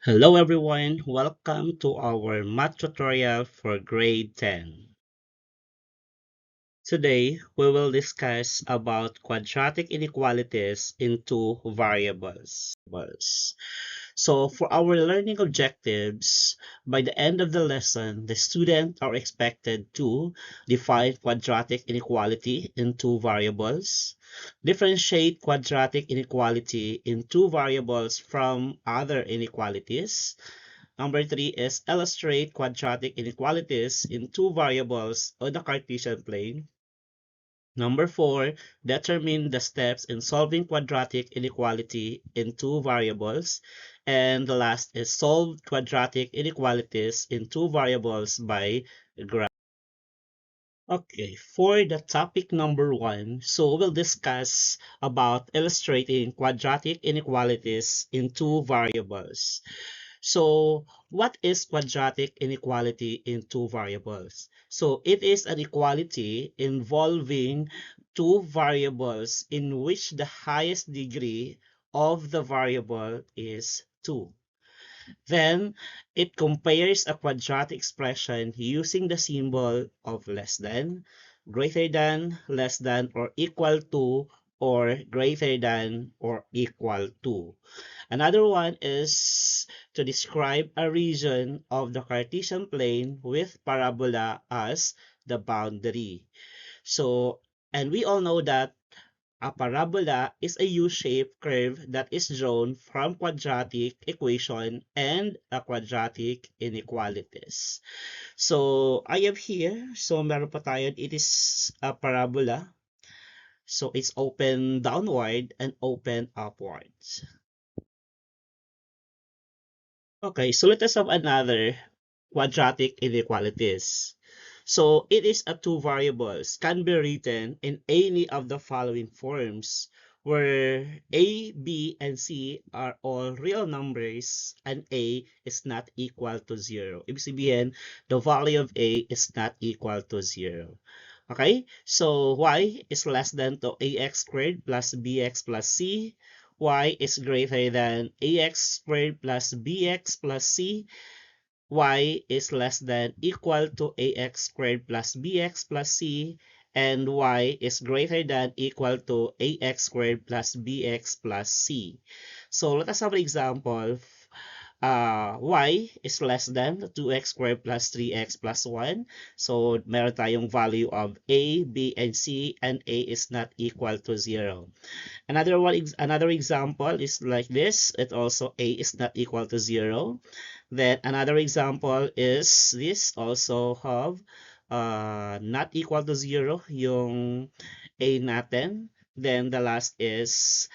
Hello everyone, welcome to our math tutorial for grade 10. Today, we will discuss about quadratic inequalities in two variables. So for our learning objectives, by the end of the lesson, the students are expected to define quadratic inequality in two variables, differentiate quadratic inequality in two variables from other inequalities. Number three is illustrate quadratic inequalities in two variables on the Cartesian plane. Number four, determine the steps in solving quadratic inequality in two variables. And the last is solve quadratic inequalities in two variables by graph. Okay, for the topic number one, so we'll discuss about illustrating quadratic inequalities in two variables. So, what is quadratic inequality in two variables? So, it is an equality involving two variables in which the highest degree of the variable is 2. Then, it compares a quadratic expression using the symbol of less than, greater than, less than, or equal to, or greater than, or equal to. Another one is to describe a region of the Cartesian plane with parabola as the boundary. So, and we all know that a parabola is a U-shaped curve that is drawn from quadratic equation and a quadratic inequalities. So, I have here, so meron pa tayo, it is a parabola. So, it's open downward and open upwards. Okay, so let us have another quadratic inequalities. So it is a two variables can be written in any of the following forms where A, B, and C are all real numbers and A is not equal to 0. Ibig sabihin, the value of A is not equal to 0. Okay, so y is less than to ax squared plus bx plus c. Y is greater than ax squared plus bx plus c. Y is less than equal to ax squared plus bx plus c, and y is greater than equal to ax squared plus bx plus c. So let us have an example. Y is less than 2x squared plus 3x plus 1. So meron tayong value of a, b, and c, and a is not equal to 0. Another example is like this. It also a is not equal to 0. Then another example is this also have not equal to 0 yung a natin. Then the last is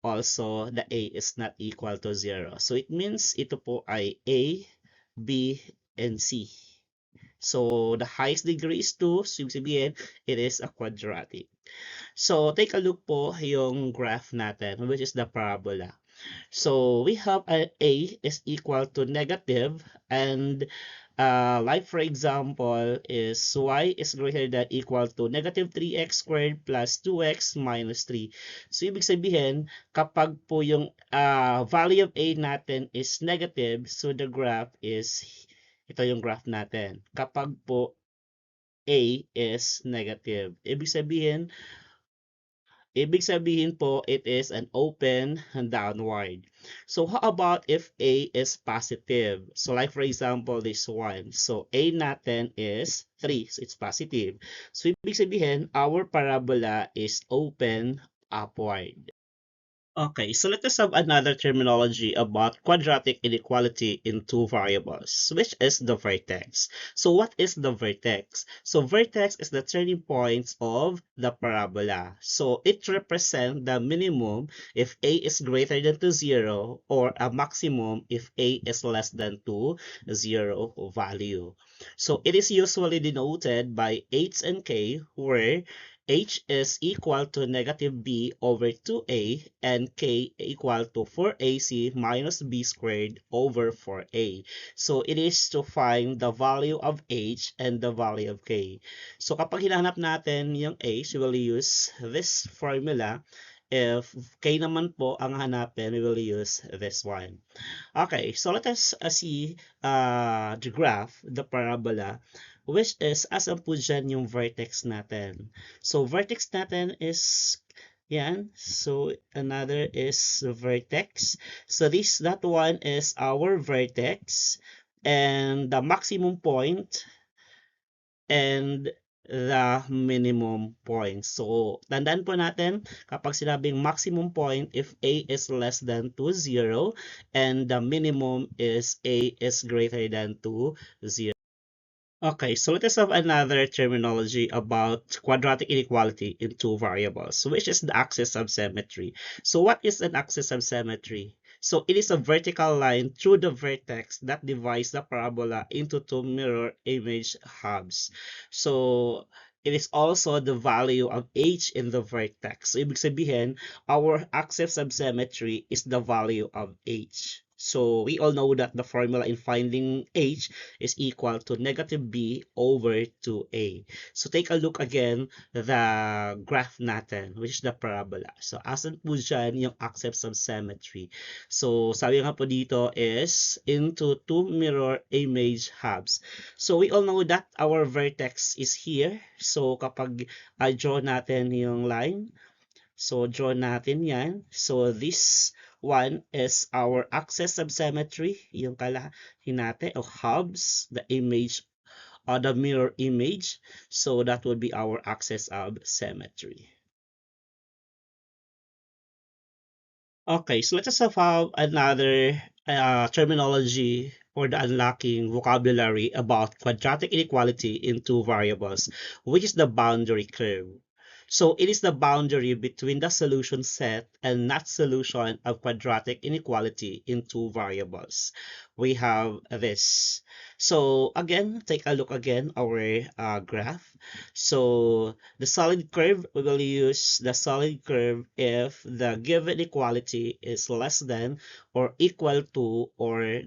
also the a is not equal to 0. So it means ito po ay a, b, and c. So the highest degree is 2. So ibig sabihin, it is a quadratic. So take a look po yung graph natin, which is the parabola. So we have a is equal to negative, and like for example is y is greater than equal to negative 3x squared plus 2x minus 3. So ibig sabihin, kapag po yung value of a natin is negative, so the graph is, ito yung graph natin. Kapag po a is negative, ibig sabihin po, it is an open and downward. So how about if A is positive? So like for example, this one. So A natin is 3. So it's positive. So ibig sabihin, our parabola is open upward. Okay, so let us have another terminology about quadratic inequality in two variables, which is the vertex. So what is the vertex? So vertex is the turning points of the parabola. So it represents the minimum if a is greater than to 0 or a maximum if a is less than to 0 value. So it is usually denoted by h and k, where h is equal to negative b over 2a and k equal to 4ac minus b squared over 4a. So it is to find the value of h and the value of k. So kapag hinahanap natin yung h, we will use this formula, If k naman po ang hanapin, we will use this one. Okay, so let us see the graph, the parabola, which is asan po dyan yung vertex natin. So vertex natin is yan. So another is the vertex. So that one is our vertex, and the maximum point and the minimum point. So, tandaan po natin, kapag sinabing maximum point, if A is less than 2, 0, and the minimum is A is greater than 2, 0. Okay, so let us have another terminology about quadratic inequality in two variables, which is the axis of symmetry. So what is an axis of symmetry? So it is a vertical line through the vertex that divides the parabola into two mirror image halves. So it is also the value of h in the vertex. So ibig sabihin, our axis of symmetry is the value of h. So we all know that the formula in finding h is equal to negative b over 2a. So take a look again the graph natin, which is the parabola. So asan po dyan yung axis of symmetry? So sabi nga po dito is into two mirror image halves. So we all know that our vertex is here. So kapag draw natin yung line, so draw natin yan. So this one is our axis of symmetry, yung kalahin natin o halves, the image or the mirror image. So that would be our axis of symmetry. Okay, so let us have another terminology or the unlocking vocabulary about quadratic inequality in two variables, which is the boundary curve. So it is the boundary between the solution set and not solution of quadratic inequality in two variables. We have this. So again, take a look again our graph. So the solid curve, we will use the solid curve if the given equality is less than or equal to or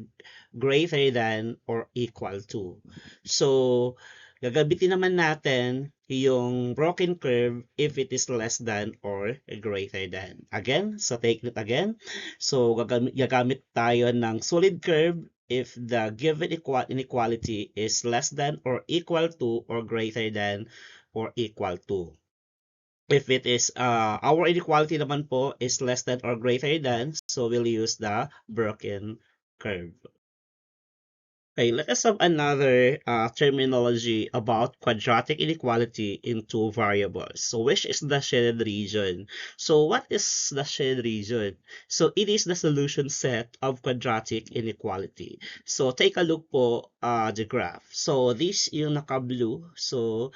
greater than or equal to. So, gagamitin naman natin yung broken curve if it is less than or greater than. Again, so take note again. So, gagamit tayo ng solid curve if the given inequality is less than or equal to or greater than or equal to. If it is our inequality naman po is less than or greater than, so we'll use the broken curve. Okay, let us have another terminology about quadratic inequality in two variables. So which is the shaded region? So what is the shaded region? So it is the solution set of quadratic inequality. So take a look po the graph. So this yung naka-blue. So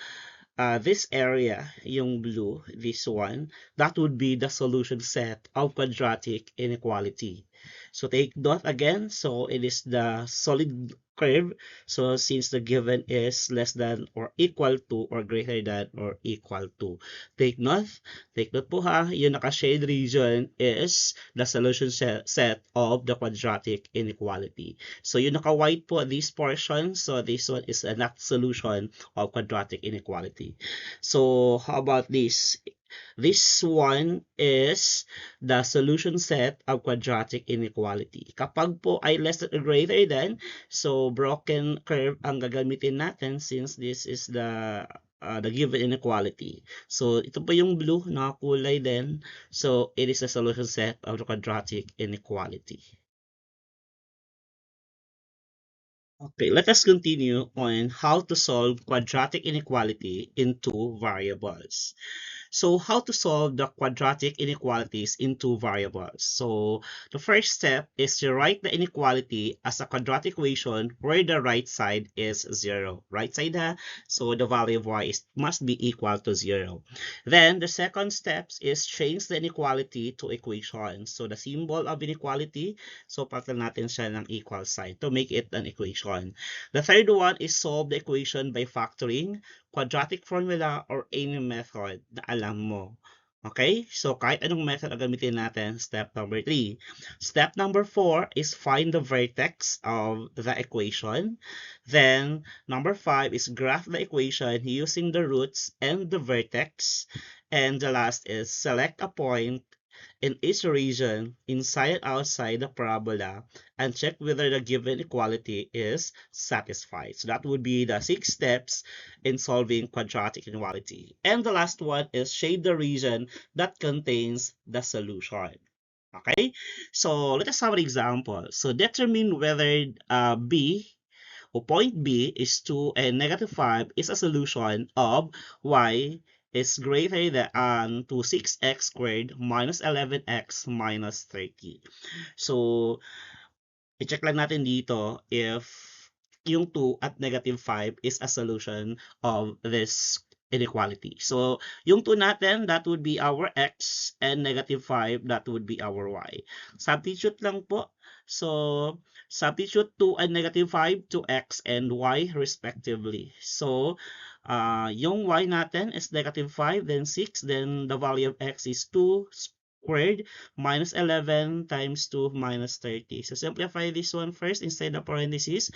this area, yung blue, this one, that would be the solution set of quadratic inequality. So take note again, so it is the solid curve. So since the given is less than or equal to or greater than or equal to. Take note po ha, yung naka-shade region is the solution set of the quadratic inequality. So yung naka-white po, this portion, so this one is a not solution of quadratic inequality. So how about this? This one is the solution set of quadratic inequality. Kapag po ay less than or greater than, so broken curve ang gagamitin natin since this is the given inequality. So ito po yung blue na kulay din. So it is a solution set of the quadratic inequality. Okay, let us continue on how to solve quadratic inequality in two variables. So how to solve the quadratic inequalities in two variables? So the first step is to write the inequality as a quadratic equation where the right side is 0. Right side ha? So the value of y must be equal to 0. Then the second step is change the inequality to equation. So the symbol of inequality, so palitan natin siya ng equal sign to make it an equation. The third one is solve the equation by factoring, quadratic formula, or any method na alam mo. Okay? So, kahit anong method ang gamitin natin, step number 3. Step number 4 is find the vertex of the equation. Then, number 5 is graph the equation using the roots and the vertex. And the last is select a point in each region inside and outside the parabola and check whether the given equality is satisfied. So that would be the 6 steps in solving quadratic inequality. And the last one is shade the region that contains the solution. Okay, so let us have an example. So determine whether B or point B is 2 and negative 5 is a solution of y is greater than to 6x squared minus 11x minus 30. So, i-check lang natin dito if yung 2 at negative 5 is a solution of this inequality. So, yung 2 natin, that would be our x, and negative 5, that would be our y. Substitute lang po. So, substitute 2 and negative 5 to x and y respectively. So, yung y natin is negative 5, then 6, then the value of x is 2 squared minus 11 times 2 minus 30. So simplify this one first inside the parentheses.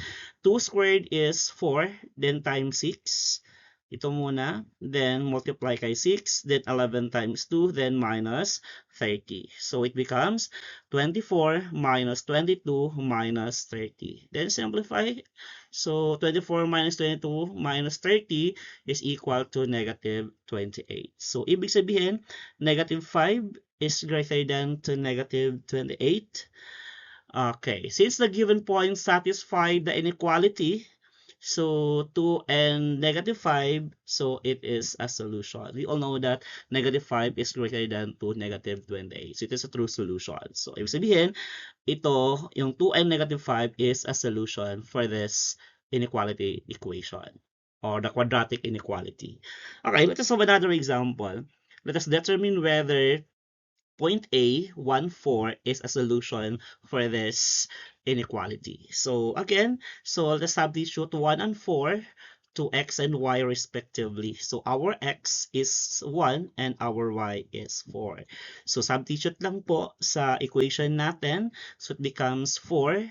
2 squared is 4, then times 6. Ito muna, then multiply kay 6, then 11 times 2, then minus 30. So it becomes 24 minus 22 minus 30. Then simplify. So 24 minus 22 minus 30 is equal to negative 28. So ibig sabihin, negative 5 is greater than to negative 28. Okay, since the given point satisfy the inequality, so 2 and negative 5, so it is a solution. We all know that negative 5 is greater than to negative 28. So it is a true solution. So ibig sabihin, ito, yung 2 and negative 5 is a solution for this inequality equation or the quadratic inequality. Okay, let us have another example. Let us determine whether point A, 1, 4 is a solution for this inequality. So again, so let's substitute 1 and 4 to x and y respectively. So our x is 1 and our y is 4. So substitute lang po sa equation natin. So it becomes 4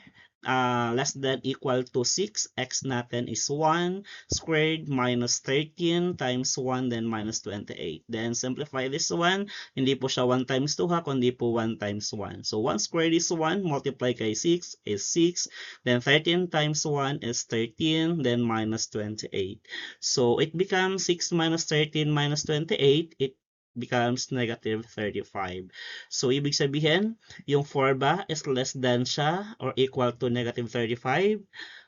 less than equal to 6. X natin is 1 squared minus 13 times 1 then minus 28. Then simplify this one. Hindi po siya 1 times 2 ha, kundi po 1 times 1. So 1 squared is 1, multiply kay 6 is 6. Then 13 times 1 is 13, then minus 28. So it becomes 6 minus 13 minus 28. It becomes negative 35. So, ibig sabihin, yung 4 ba is less than siya or equal to negative 35?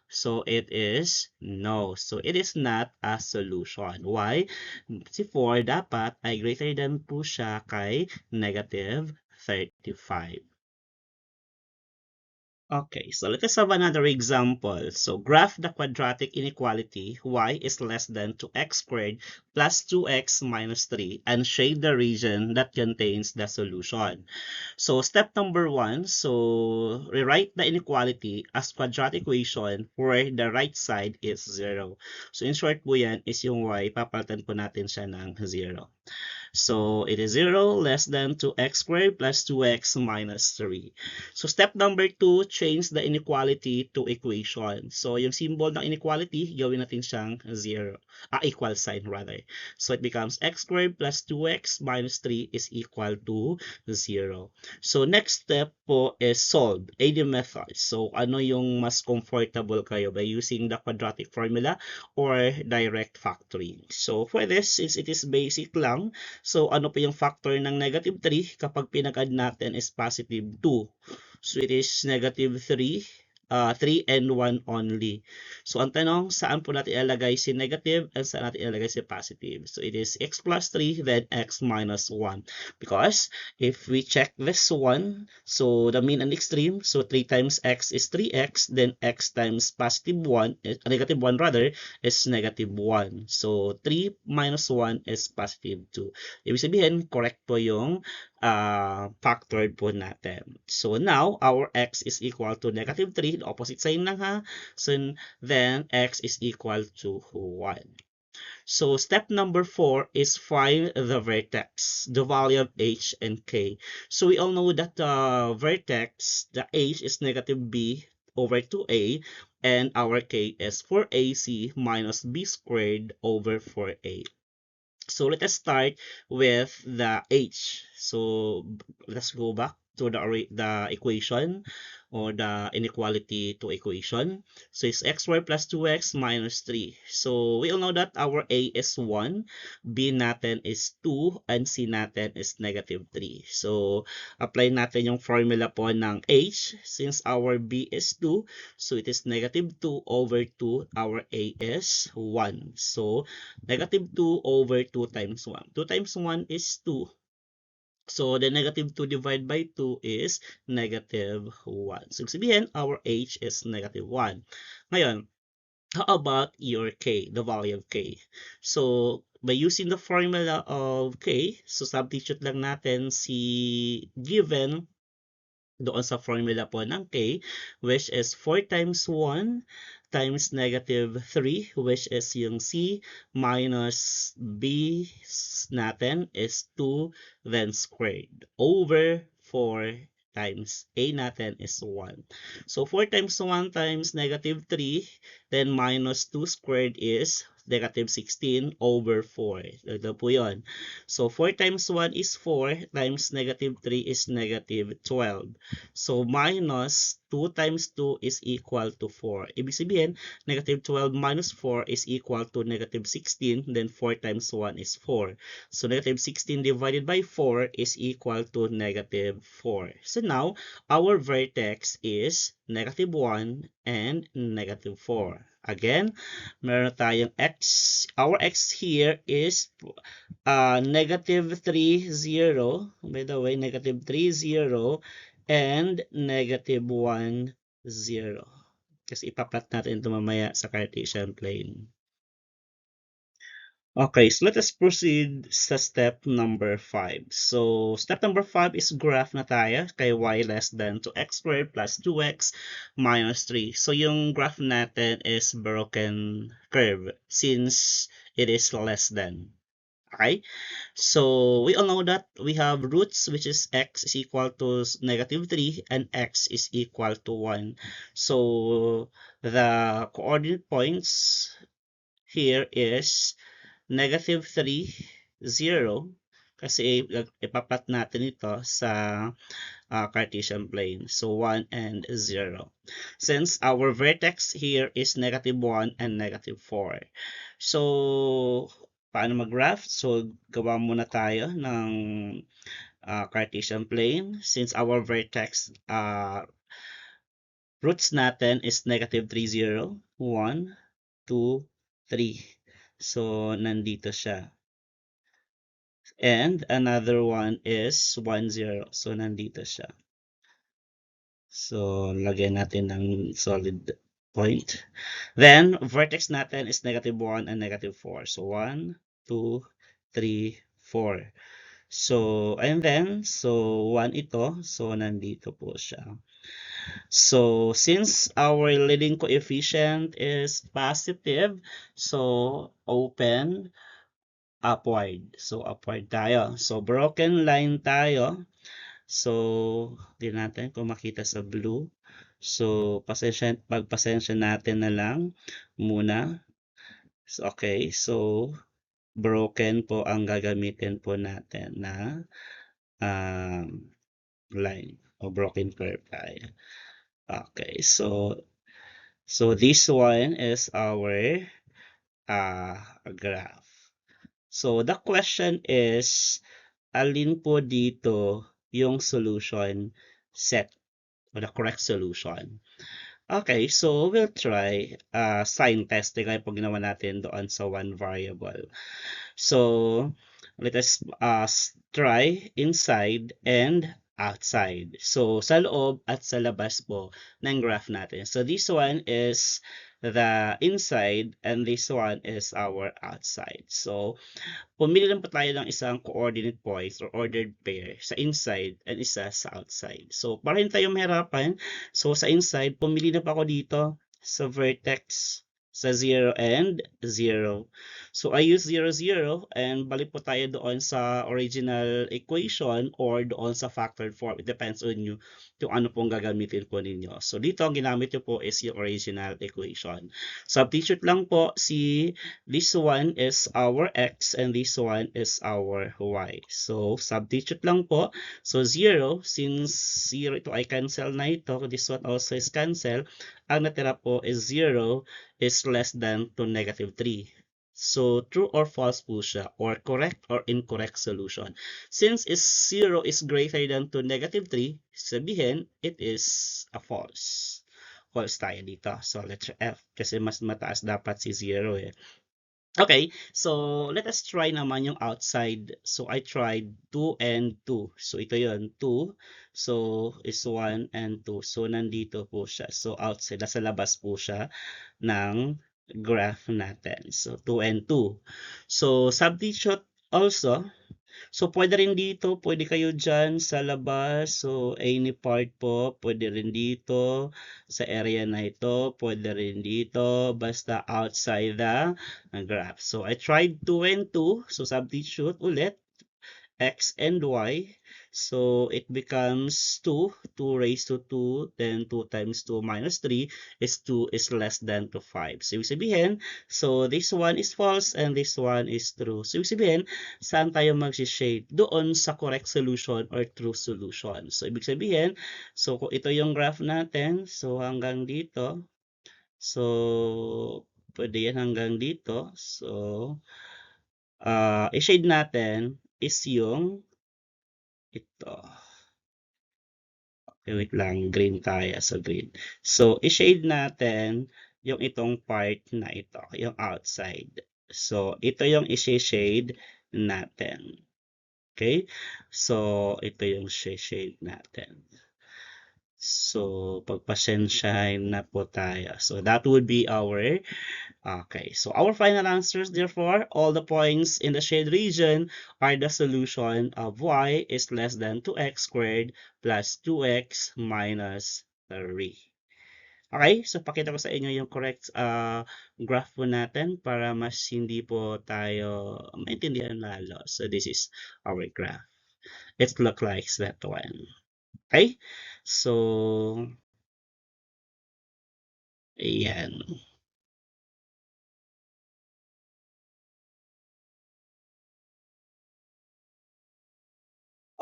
So, it is no. So, it is not a solution. Why? Si 4 dapat ay greater than po siya kay negative 35. Okay, so let us have another example. So graph the quadratic inequality y is less than 2x squared plus 2x minus 3 and shade the region that contains the solution. So step number 1, so rewrite the inequality as quadratic equation where the right side is 0. So in short po yan is yung y, papalitan po natin siya ng 0. So it is 0 less than 2x squared plus 2x minus 3. So step number 2, change the inequality to equation. So yung symbol ng inequality, gawin natin siyang 0. Equal sign rather. So it becomes x squared plus 2x minus 3 is equal to 0. So next step po is solve. AD method. So ano yung mas comfortable kayo by using the quadratic formula or direct factoring? So for this, since it is basic lang, so ano po yung factor ng negative 3 kapag pinag-add natin is positive 2. So it is negative 3, 3 and 1 only. So ang tanong, saan po natin ilalagay si negative and saan natin ilalagay si positive? So it is x plus 3 then x minus 1. Because if we check this one, so the mean and extreme, so 3 times x is 3x, then x times positive 1, negative 1 rather, is negative 1. So 3 minus 1 is positive 2. Ibig sabihin, correct po yung factored po natin. So now, our x is equal to negative 3, the opposite sign lang ha. So then, x is equal to 1. So step number 4 is find the vertex, the value of h and k. So we all know that the vertex, the h is negative b over 2a, and our k is 4ac minus b squared over 4a. So let us start with the h. So let's go back to the equation or the inequality to equation. So it's xy plus 2x minus 3. So we all know that our a is 1, b natin is 2, and c natin is negative 3. So apply natin yung formula po ng h. Since our b is 2, so it is negative 2 over 2. Our a is 1. So negative 2 over 2 times 1. 2 times 1 is 2. So, the negative 2 divided by 2 is negative 1. So, sabihin, our h is negative 1. Ngayon, how about your k, the value of k? So, by using the formula of k, so substitute lang natin si given doon sa formula po ng k, which is 4 times 1 times negative 3, which is yung c, minus b natin is 2, then squared, over 4 times a natin is 1. So 4 times 1 times negative 3, then minus 2 squared is negative 16 over 4. Ito po yun. So 4 times 1 is 4, times negative 3 is negative 12. So minus 2 times 2 is equal to 4. Ibig sabihin, negative 12 minus 4 is equal to negative 16, then 4 times 1 is 4. So negative 16 divided by 4 is equal to negative 4. So now, our vertex is negative 1 and negative 4. Again, meron tayong x. Our x here is negative 3, 0. By the way, negative 3, 0 and negative 1, 0. Kasi ipaplot natin ito mamaya sa Cartesian plane. Okay, so let us proceed sa step number 5. So, step number 5 is graph na tayo kay y less than 2x squared plus 2x minus 3. So, yung graph natin is broken curve since it is less than. Okay? So, we all know that we have roots which is x is equal to negative 3 and x is equal to 1. So, the coordinate points here is negative 3, 0, kasi ipapat natin ito sa Cartesian plane. So, 1 and 0. Since our vertex here is negative 1 and negative 4. So, paano mag-graph? So, gawa muna tayo ng Cartesian plane. Since our vertex roots natin is negative 3, 0, 1, 2, 3. So, nandito siya. And another one is 1, 0. So, nandito siya. So, lagyan natin ng solid point. Then, vertex natin is negative 1 and negative 4. So, 1, 2, 3, 4. So, and then, so 1 ito. So, nandito po siya. So, since our leading coefficient is positive, so open upward. So, upward tayo. So, broken line tayo. So, di natin kung makita sa blue. So, pagpasensya natin na lang muna. So, okay. So, broken po ang gagamitin po natin na line o broken curve tayo. Okay. So this one is our graph. So, the question is, alin po dito yung solution set or the correct solution? Okay, so we'll try sign testing kaya po ginawa natin doon sa one variable. So, let us try inside and outside. So, sa loob at sa labas po ng graph natin. So, this one is the inside and this one is our outside. So, pumili lang po tayo ng isang coordinate points or ordered pair sa inside and isa sa outside. So, para hindi tayo mahirapan, so sa inside, pumili na pa ako dito sa vertex sa 0 and 0. So, I use 0, 0 and balik po tayo doon sa original equation or doon sa factored form. It depends on you kung ano pong gagamitin po ninyo. So dito ang ginamit nyo po is yung original equation. Substitute lang po si this one is our x and this one is our y. So substitute lang po. So 0, since 0 ito ay cancel na ito, this one also is cancel. Ang natira po is 0 is less than to negative 3. So, true or false po siya, or correct or incorrect solution. Since 0 is greater than to negative 3, sabihin, it is a false. False tayo dito. So, letter F, kasi mas mataas dapat si 0 eh. Okay, so let us try naman yung outside. So, I tried 2 and 2. So, ito yun, 2. So, is 1 and 2. So, nandito po siya. So, outside, nasa labas po siya ng graph natin. So, 2 and 2. So, substitute also. So, pwede rin dito, pwede kayo dyan sa labas. So, any part po, pwede rin dito. Sa area na ito, pwede rin dito. Basta outside the graph. So, I tried 2 and 2. So, substitute ulit. X and y. So, it becomes 2. 2 raised to 2. Then, 2 times 2 minus 3 is 2 is less than to 5. So, ibig sabihin, so this one is false and this one is true. So, ibig sabihin, saan tayo mag-shade? Doon sa correct solution or true solution. So, ibig sabihin, so kung ito yung graph natin, so hanggang dito, so pwede yan hanggang dito. So, i-shade natin is yung ito. Okay, wait lang. Green tayo sa green. So, i-shade natin yung itong part na ito, yung outside. So, ito yung i-shade natin. Okay? So, ito yung shade natin. So, pagpasensyahin na po tayo. So, that would be our okay, so our final answers, therefore, all the points in the shade region are the solution of y is less than 2x squared plus 2x minus 3. Okay, so pakita ko sa inyo yung correct graph po natin para mas hindi po tayo maintindihan lalo. So this is our graph. It looks like that one. Okay, so ayan.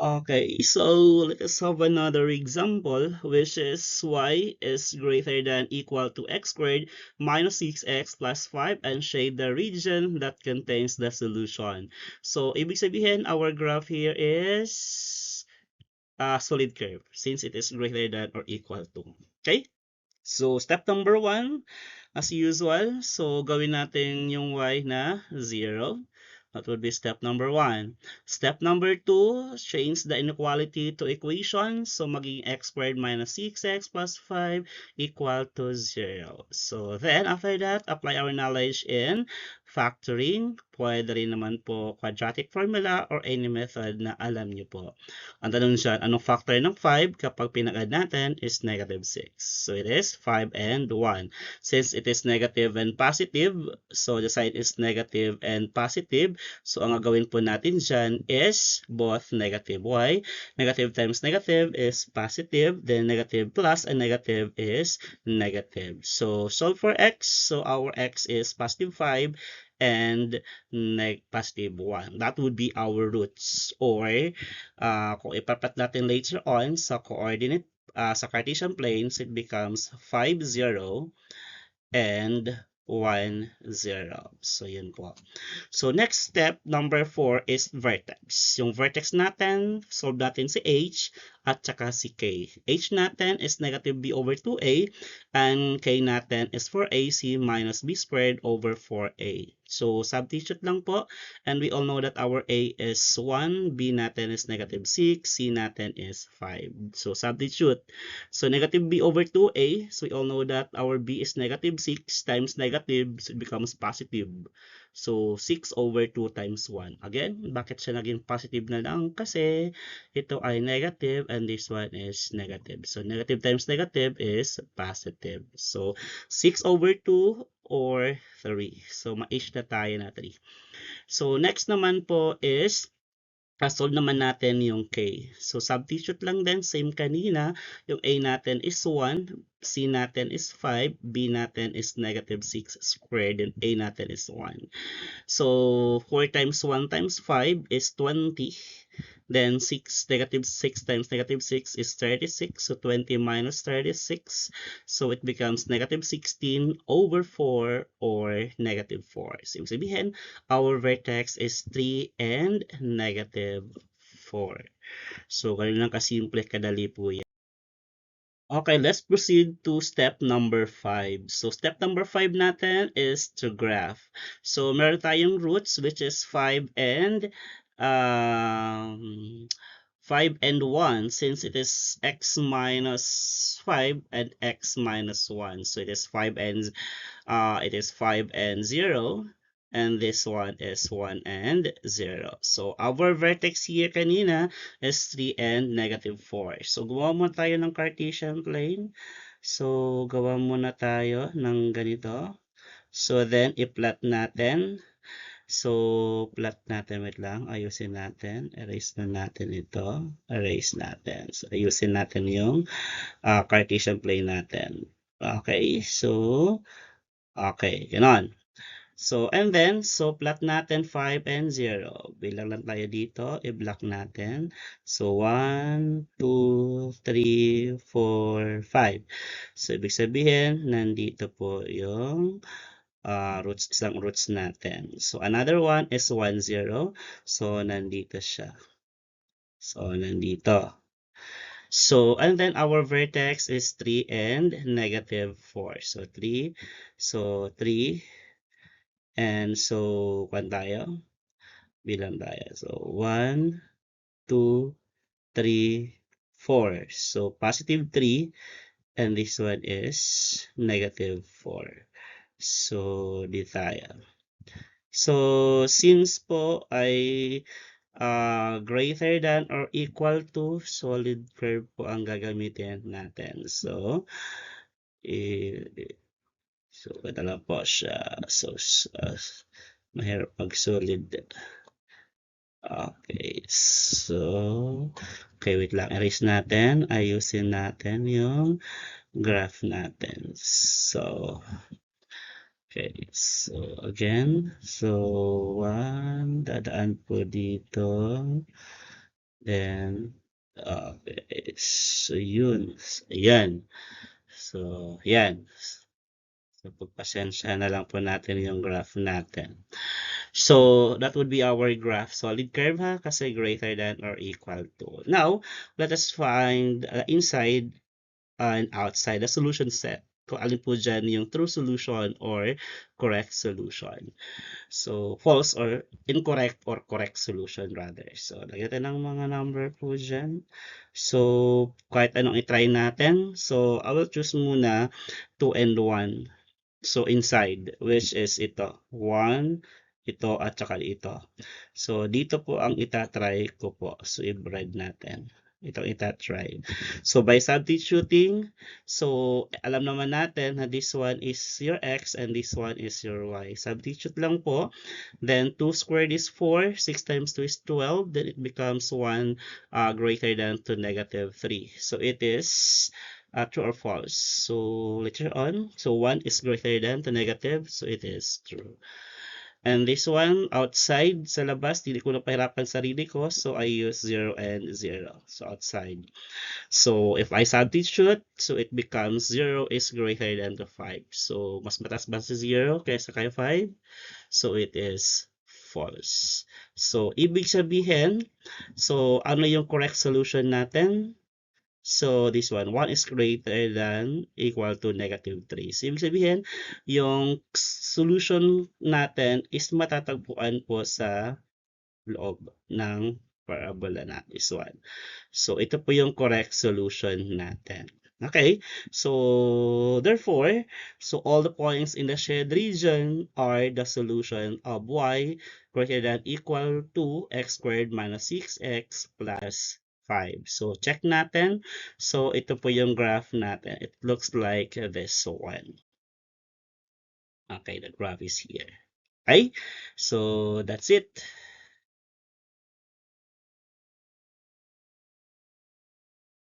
Okay, so let us have another example, which is y is greater than equal to x squared minus 6x plus 5 and shade the region that contains the solution. So, ibig sabihin, our graph here is a solid curve since it is greater than or equal to. Okay? So, step number 1, as usual, so gawin natin yung y na 0. That would be step number 1. Step number 2, change the inequality to equation. So, maging x squared minus 6x plus 5 equal to 0. So, then, after that, apply our knowledge in factoring. Pwede rin naman po quadratic formula or any method na alam nyo po. Ang tanong dyan, anong factor ng 5 kapag pinag-add natin is negative 6. So, it is 5 and 1. Since it is negative and positive, so the sign is negative and positive. So, ang gagawin po natin dyan is both negative. Why? Negative times negative is positive, then negative plus and negative is negative. So, solve for x. So, our x is positive 5 and positive 1. That would be our roots. Or, kung ipapat natin later on sa coordinate, sa Cartesian planes, it becomes 5, 0, and 1, 0. So, yun po. So, next step, number 4 is vertex. Yung vertex natin, solve natin si h at saka si k. H natin is negative b over 2a and k natin is 4ac minus b squared over 4a. So, substitute lang po. And we all know that our a is 1, b natin is negative 6, c natin is 5. So, substitute. So, negative b over 2a. So, we all know that our b is negative 6 times negative, so it becomes positive. So, 6 over 2 times 1. Again, bakit siya naging positive na lang? Kasi ito ay negative and this one is negative. So, negative times negative is positive. So, 6 over 2 or 3. So, ma-ish na tayo na 3. So, next naman po is solve naman natin yung K. So, substitute lang din, same kanina. Yung A natin is 1, C natin is 5, B natin is negative 6 squared, and A natin is 1. So, 4 times 1 times 5 is 20. Then, negative 6 times negative 6 is 36. So, 20 minus 36. So, it becomes negative 16 over 4 or negative 4. So, ibig sabihin, our vertex is 3 and negative 4. So, ganun lang kasimple, kadali po yan. Okay, let's proceed to step number 5. So, step number 5 natin is to graph. So, meron tayong roots which is 5 and 1 since it is x minus 5 and x minus 1. So, it is 5 and 0, and this one is 1 and 0. So, our vertex here kanina is 3 and negative 4. So, gawa muna tayo ng Cartesian plane. So, gawa muna tayo ng ganito. So, then, i-plot natin. So, plot natin, wait lang, ayusin natin. Erase na natin ito. Erase natin. So, ayusin natin yung Cartesian plane natin. Okay, so, okay, ganon. So, and then, so plot natin 5 and 0. Bilang lang tayo dito, i-block natin. So, 1, 2, 3, 4, 5. So, ibig sabihin, nandito po yung isang roots natin. So, another one is 1, 0. So, nandito siya. So, nandito. So, and then our vertex is 3 and negative 4. So, 3. So, 3. And so, kwan tayo? Bilang tayo. So, 1, 2, 3, 4. So, positive 3. And this one is negative 4. So, di tayo. So, since po ay greater than or equal to solid curve po ang gagamitin natin. So, ito lang po siya. So, mahirap mag-solid. Okay, so, okay, wait lang. Erase natin. Ayusin natin yung graph natin. So, okay, so again, so 1, dadaan po dito. Then, okay, so yun. Ayan. So, yan. So, pagpasensya na lang po natin yung graph natin. So, that would be our graph. Solid curve ha, kasi greater than or equal to. Now, let us find inside and outside the solution set. Kung alin po dyan yung true solution or correct solution. So, false or incorrect or correct solution rather. So, lagyan natin ng mga number po dyan. So, kahit anong itry natin. So, I will choose muna 2 and 1. So, inside, which is ito. 1, ito, at saka ito. So, dito po ang itatry ko po. So, i-bread natin. Itong itatry. So, by substituting, so, alam naman natin na this one is your x and this one is your y. Substitute lang po. Then, 2 squared is 4. 6 times 2 is 12. Then, it becomes 1 greater than to negative 3. So, it is true or false. So, later on, so 1 is greater than to negative. So, it is true. And this one, outside, sa labas, hindi ko na pahirapan sarili ko. So, I use 0 and 0. So, outside. So, if I substitute, so it becomes 0 is greater than to 5. So, mas mataas ba sa 0 kaysa kay 5? So, it is false. So, ibig sabihin, so, ano yung correct solution natin? So, this one, 1 is greater than equal to negative 3. So, ibig sabihin, yung solution natin is matatagpuan po sa loob ng parabola na this one. So, ito po yung correct solution natin. Okay, so therefore, so all the points in the shared region are the solution of y greater than equal to x squared minus 6x plus 5. So, check natin. So, ito po yung graph natin. It looks like this one. Okay, the graph is here. Okay, so that's it.